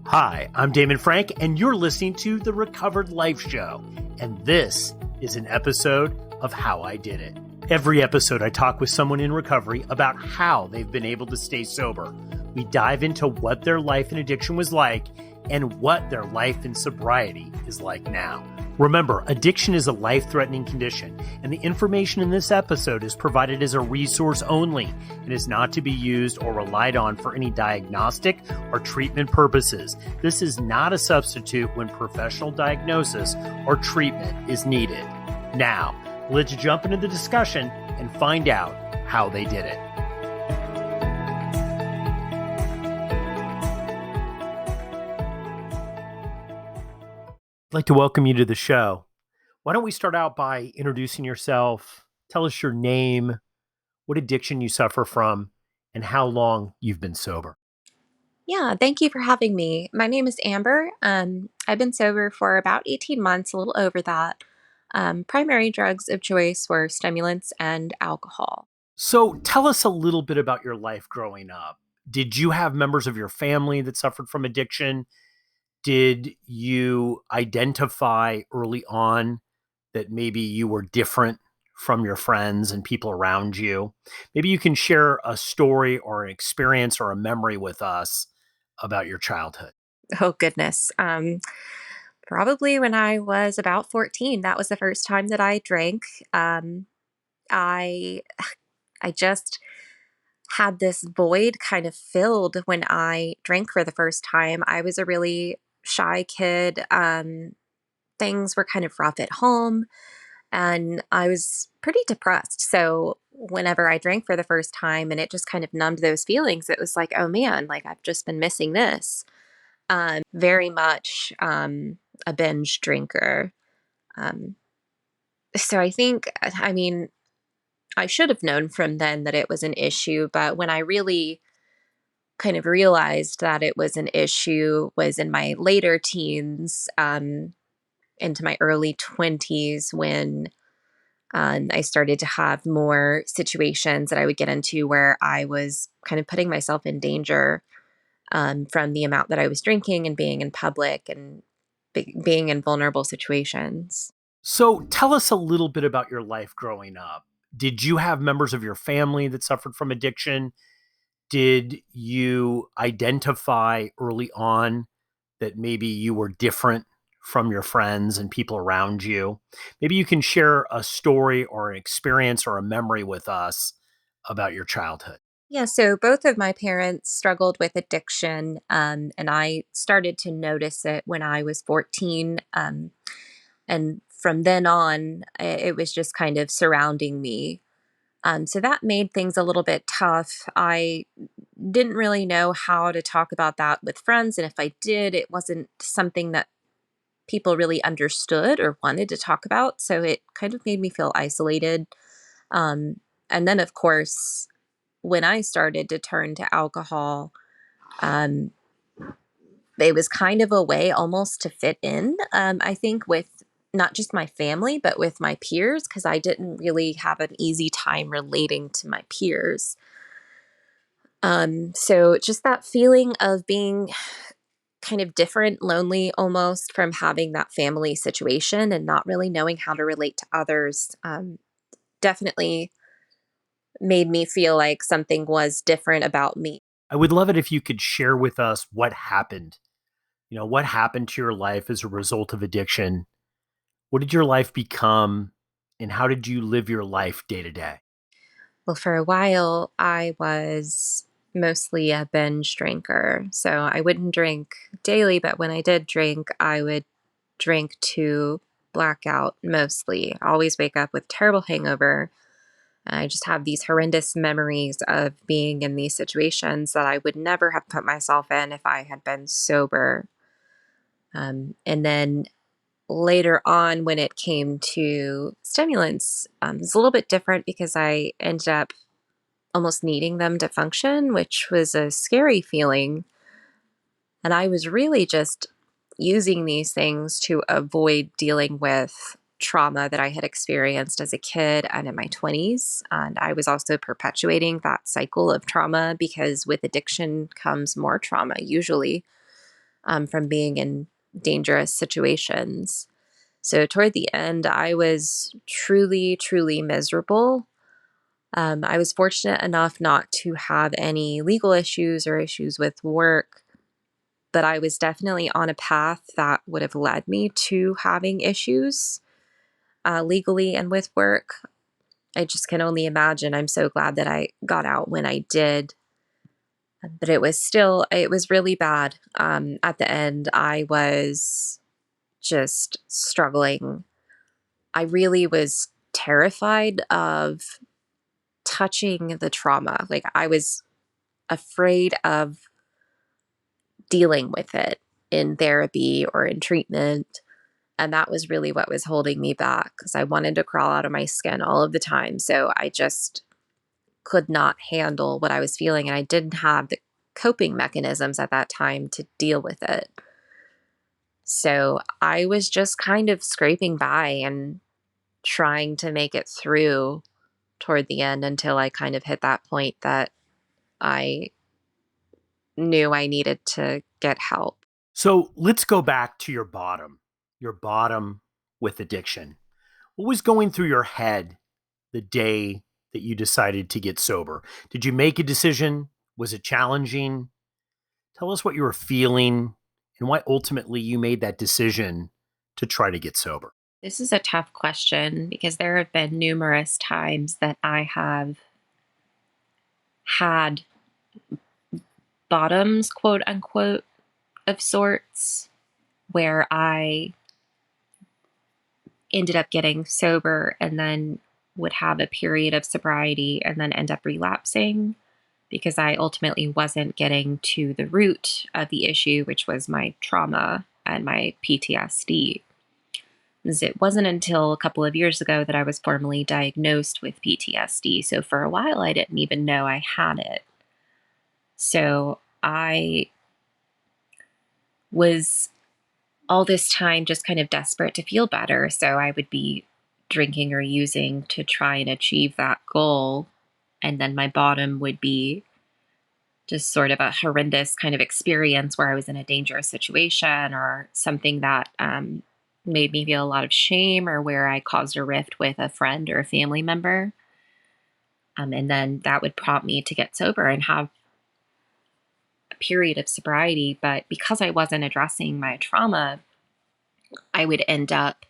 Hi, I'm Damon Frank, and you're listening to The Recovered Life Show, and this is an episode of How I Did It. Every episode, I talk with someone in recovery about how they've been able to stay sober. We dive into what their life in addiction was like and what their life in sobriety is like now. Remember, addiction is a life-threatening condition, and the information in this episode is provided as a resource only and is not to be used or relied on for any diagnostic or treatment purposes. This is not a substitute when professional diagnosis or treatment is needed. Now, let's jump into the discussion and find out how they did it. I'd like to welcome you to the show. Why don't we start out by introducing yourself, tell us your name, what addiction you suffer from, and how long you've been sober. Yeah, thank you for having me. My name is Amber. I've been sober for about 18 months, a little over that. Primary drugs of choice were stimulants and alcohol. So tell us a little bit about your life growing up. Did you have members of your family that suffered from addiction? Did you identify early on that maybe you were different from your friends and people around you? Maybe you can share a story or an experience or a memory with us about your childhood. Oh, goodness. Probably when I was about 14, that was the first time that I drank. I I just had this void kind of filled when I drank for the first time. I was a really shy kid. Things were kind of rough at home. And I was pretty depressed. So whenever I drank for the first time and it just kind of numbed those feelings, it was like, oh man, like I've just been missing this. Very much a binge drinker. Um, so I mean, I should have known from then that it was an issue, but when I really kind of realized that it was an issue was in my later teens, into my early 20s when I started to have more situations that I would get into where I was kind of putting myself in danger from the amount that I was drinking and being in public and being in vulnerable situations. So tell us a little bit about your life growing up. Did you have members of your family that suffered from addiction? Did you identify early on that maybe you were different from your friends and people around you? Maybe you can share a story or an experience or a memory with us about your childhood. Yeah, so both of my parents struggled with addiction, and I started to notice it when I was 14. And from then on, it was just kind of surrounding me. So that made things a little bit tough. I didn't really know how to talk about that with friends. And if I did, it wasn't something that people really understood or wanted to talk about. So it kind of made me feel isolated. Um, and then, of course, when I started to turn to alcohol, um, it was kind of a way almost to fit in, I think, with not just my family, but with my peers, because I didn't really have an easy time relating to my peers. So just that feeling of being kind of different, lonely almost from having that family situation and not really knowing how to relate to others, definitely made me feel like something was different about me. I would love it if you could share with us what happened. What happened to your life as a result of addiction? What did your life become, and how did you live your life day to day? Well, for a while, I was mostly a binge drinker. So I wouldn't drink daily, but when I did drink, I would drink to blackout mostly. I always wake up with terrible hangover. I just have these horrendous memories of being in these situations that I would never have put myself in if I had been sober. And then later on, when it came to stimulants, it's a little bit different because I ended up almost needing them to function, which was a scary feeling. And I was really just using these things to avoid dealing with trauma that I had experienced as a kid and in my 20s. And I was also perpetuating that cycle of trauma because with addiction comes more trauma usually. from being in dangerous situations. So toward the end, I was truly, truly miserable. I was fortunate enough not to have any legal issues or issues with work, but I was definitely on a path that would have led me to having issues legally and with work. I just can only imagine. I'm so glad that I got out when I did. But it was really bad. At the end, I was just struggling. I really was terrified of touching the trauma. Like, I was afraid of dealing with it in therapy or in treatment. And that was really what was holding me back because I wanted to crawl out of my skin all of the time. So I just could not handle what I was feeling. And I didn't have the coping mechanisms at that time to deal with it. So I was just kind of scraping by and trying to make it through toward the end until I kind of hit that point that I knew I needed to get help. So let's go back to your bottom with addiction. What was going through your head the day that you decided to get sober? Did you make a decision? Was it challenging? Tell us what you were feeling and why ultimately you made that decision to try to get sober. This is a tough question because there have been numerous times that I have had bottoms, quote unquote, of sorts, where I ended up getting sober and then would have a period of sobriety and then end up relapsing because I ultimately wasn't getting to the root of the issue, which was my trauma and my PTSD. It wasn't until a couple of years ago that I was formally diagnosed with PTSD. So for a while, I didn't even know I had it. So I was all this time just kind of desperate to feel better. So I would be drinking or using to try and achieve that goal. And then my bottom would be just sort of a horrendous kind of experience where I was in a dangerous situation or something that made me feel a lot of shame or where I caused a rift with a friend or a family member. And then that would prompt me to get sober and have a period of sobriety. But because I wasn't addressing my trauma, I would end up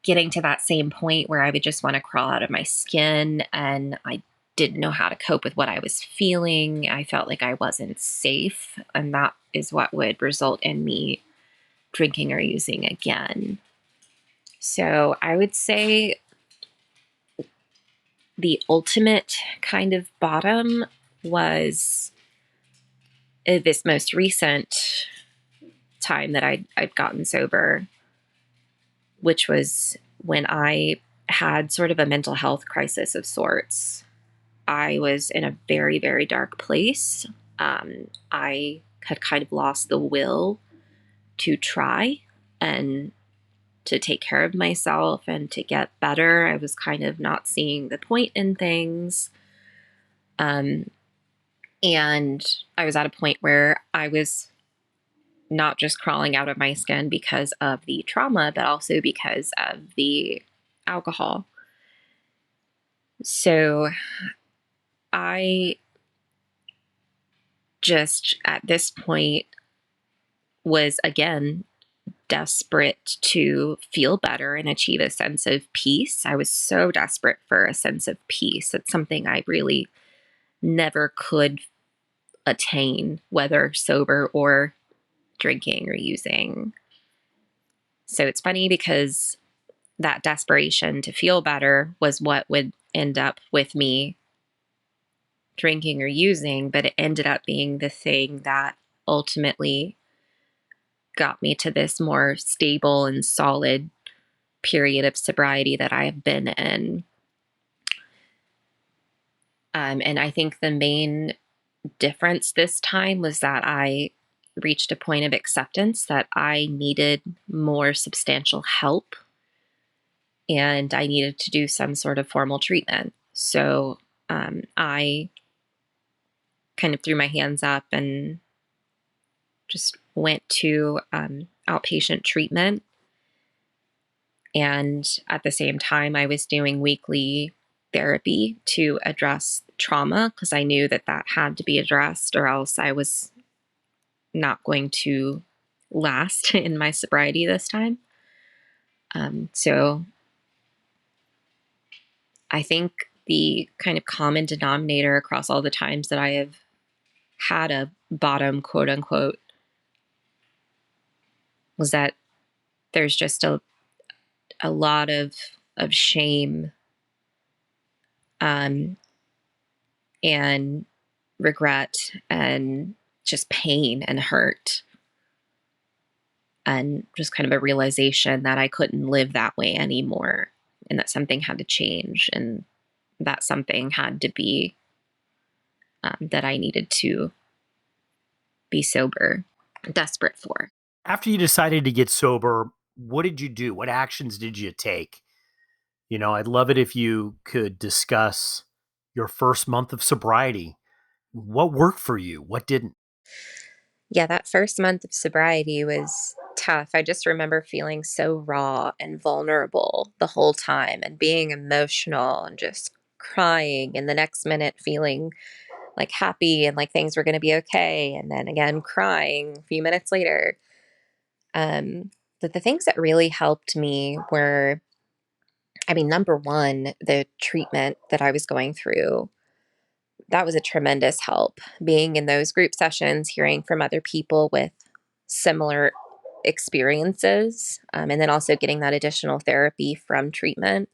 getting to that same point where I would just want to crawl out of my skin and I didn't know how to cope with what I was feeling. I felt like I wasn't safe, and that is what would result in me drinking or using again. So I would say the ultimate kind of bottom was this most recent time that I'd gotten sober, which was when I had sort of a mental health crisis of sorts. I was in a very, very dark place. I had kind of lost the will to try and to take care of myself and to get better. I was kind of not seeing the point in things. And I was at a point where I was not just crawling out of my skin because of the trauma, but also because of the alcohol. So I just at this point was again desperate to feel better and achieve a sense of peace. I was so desperate for a sense of peace. It's something I really never could attain, whether sober or drinking or using. So it's funny because that desperation to feel better was what would end up with me drinking or using, but it ended up being the thing that ultimately got me to this more stable and solid period of sobriety that I have been in. And I think the main difference this time was that I reached a point of acceptance that I needed more substantial help and I needed to do some sort of formal treatment. So I kind of threw my hands up and just went to outpatient treatment. And at the same time, I was doing weekly therapy to address trauma because I knew that that had to be addressed, or else I was not going to last in my sobriety this time. So I think the kind of common denominator across all the times that I have had a bottom, quote unquote, was that there's just a lot of shame um, and regret and just pain and hurt, and just kind of a realization that I couldn't live that way anymore, and that something had to change, and that something had to be that I needed to be sober, desperate for. After you decided to get sober, what did you do? What actions did you take? I'd love it if you could discuss your first month of sobriety. What worked for you? What didn't? Yeah, that first month of sobriety was tough. I just remember feeling so raw and vulnerable the whole time and being emotional and just crying, and the next minute feeling like happy and like things were going to be okay. And then again, crying a few minutes later. But the things that really helped me were, I mean, number one, the treatment that I was going through. That was a tremendous help. Being in those group sessions, hearing from other people with similar experiences, and then also getting that additional therapy from treatment.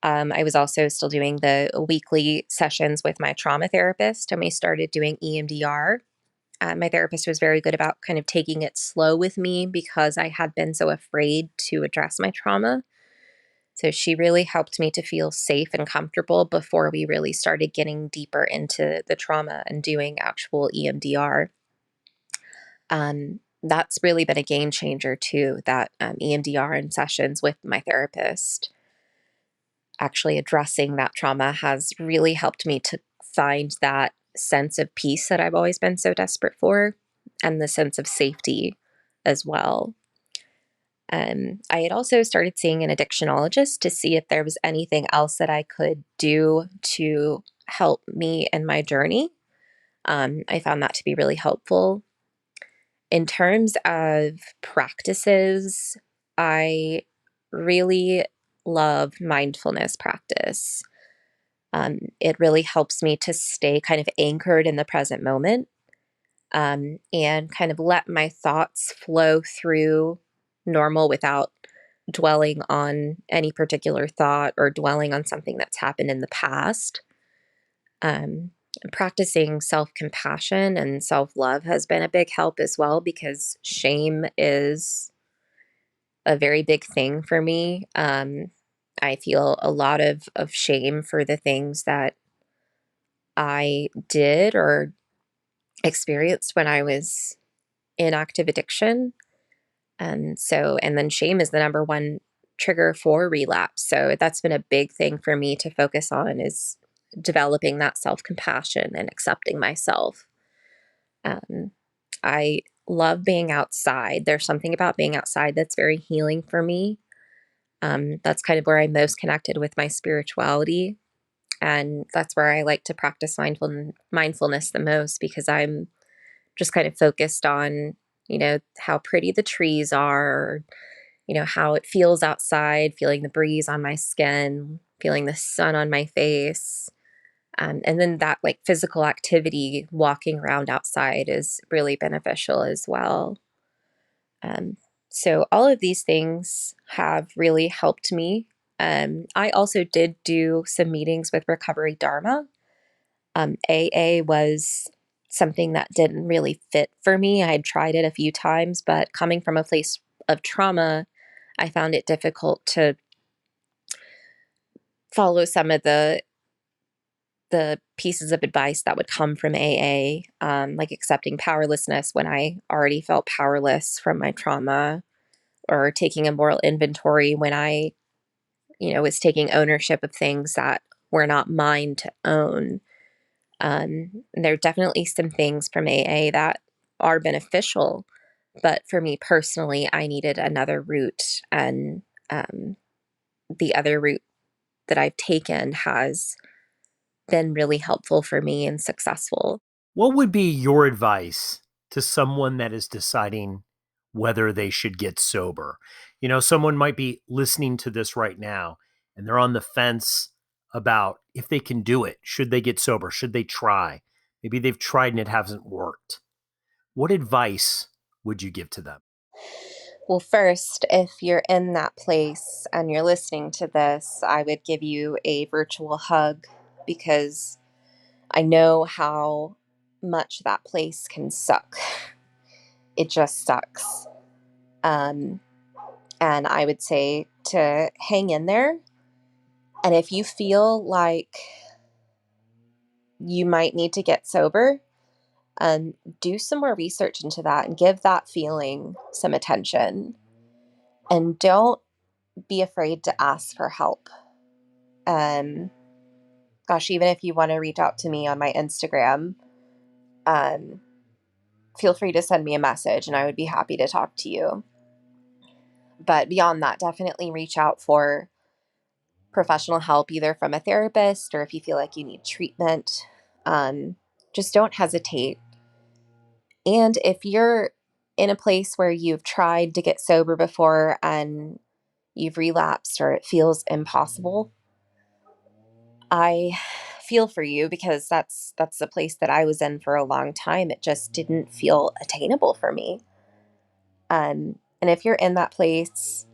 I was also still doing the weekly sessions with my trauma therapist, and we started doing EMDR. My therapist was very good about kind of taking it slow with me because I had been so afraid to address my trauma. So she really helped me to feel safe and comfortable before we really started getting deeper into the trauma and doing actual EMDR. That's really been a game changer too, that EMDR and sessions with my therapist. Actually addressing that trauma has really helped me to find that sense of peace that I've always been so desperate for, and the sense of safety as well. I had also started seeing an addictionologist to see if there was anything else that I could do to help me in my journey. I found that to be really helpful. In terms of practices, I really love mindfulness practice. It really helps me to stay kind of anchored in the present moment, and kind of let my thoughts flow through normal without dwelling on any particular thought or dwelling on something that's happened in the past. Um, Practicing self compassion and self love has been a big help as well, because shame is a very big thing for me. I feel a lot of shame for the things that I did or experienced when I was in active addiction. And then shame is the number one trigger for relapse. So that's been a big thing for me to focus on, is developing that self-compassion and accepting myself. Um, I love being outside. There's something about being outside that's very healing for me. That's kind of where I'm most connected with my spirituality. And that's where I like to practice mindfulness the most, because I'm just kind of focused on, how pretty the trees are, how it feels outside, feeling the breeze on my skin, feeling the sun on my face. And then that like physical activity, walking around outside, is really beneficial as well. Um, so all of these things have really helped me. I also did do some meetings with Recovery Dharma. AA was something that didn't really fit for me. I had tried it a few times, but coming from a place of trauma, I found it difficult to follow some of the pieces of advice that would come from AA, like accepting powerlessness when I already felt powerless from my trauma, or taking a moral inventory when I, was taking ownership of things that were not mine to own. There are definitely some things from AA that are beneficial. But for me personally, I needed another route, and the other route that I've taken has been really helpful for me and successful. What would be your advice to someone that is deciding whether they should get sober? You know, someone might be listening to this right now and they're on the fence about if they can do it. Should they get sober? Should they try? Maybe they've tried and it hasn't worked. What advice would you give to them? Well, first, if you're in that place and you're listening to this, I would give you a virtual hug, because I know how much that place can suck. It just sucks. Um, and I would say to hang in there. And if you feel like you might need to get sober, do some more research into that and give that feeling some attention. And don't be afraid to ask for help. Um, Gosh, even if you want to reach out to me on my Instagram, um, feel free to send me a message and I would be happy to talk to you. But beyond that, definitely reach out for professional help, either from a therapist or if you feel like you need treatment. Just don't hesitate. And if you're in a place where you've tried to get sober before and you've relapsed or it feels impossible, I feel for you, because that's the place that I was in for a long time. It just didn't feel attainable for me. And if you're in that place,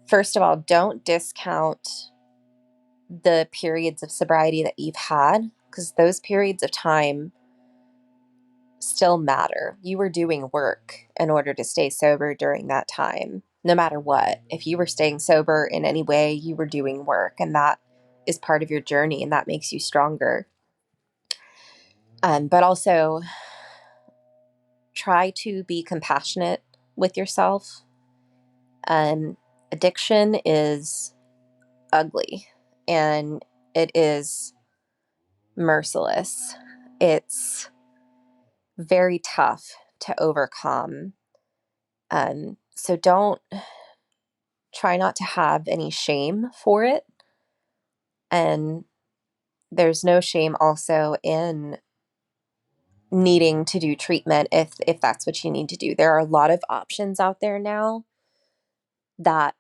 first of all, don't discount the periods of sobriety that you've had, because those periods of time still matter. You were doing work in order to stay sober during that time, no matter what. If you were staying sober in any way, you were doing work, and that is part of your journey, and that makes you stronger. But also try to be compassionate with yourself. Addiction is ugly, and it is merciless. It's very tough to overcome. So don't try not to have any shame for it. And there's no shame also in needing to do treatment if that's what you need to do. There are a lot of options out there now that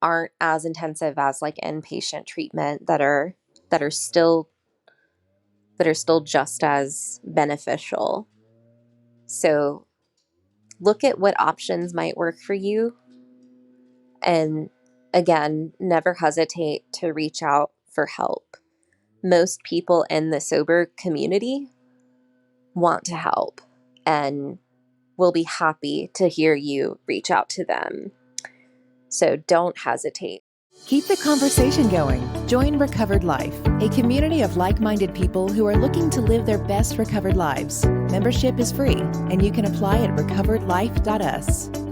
aren't as intensive as like inpatient treatment, that are still just as beneficial. So look at what options might work for you. And again, never hesitate to reach out for help. Most people in the sober community want to help and will be happy to hear you reach out to them. So don't hesitate. Keep the conversation going. Join Recovered Life, a community of like-minded people who are looking to live their best recovered lives. Membership is free, and you can apply at recoveredlife.us.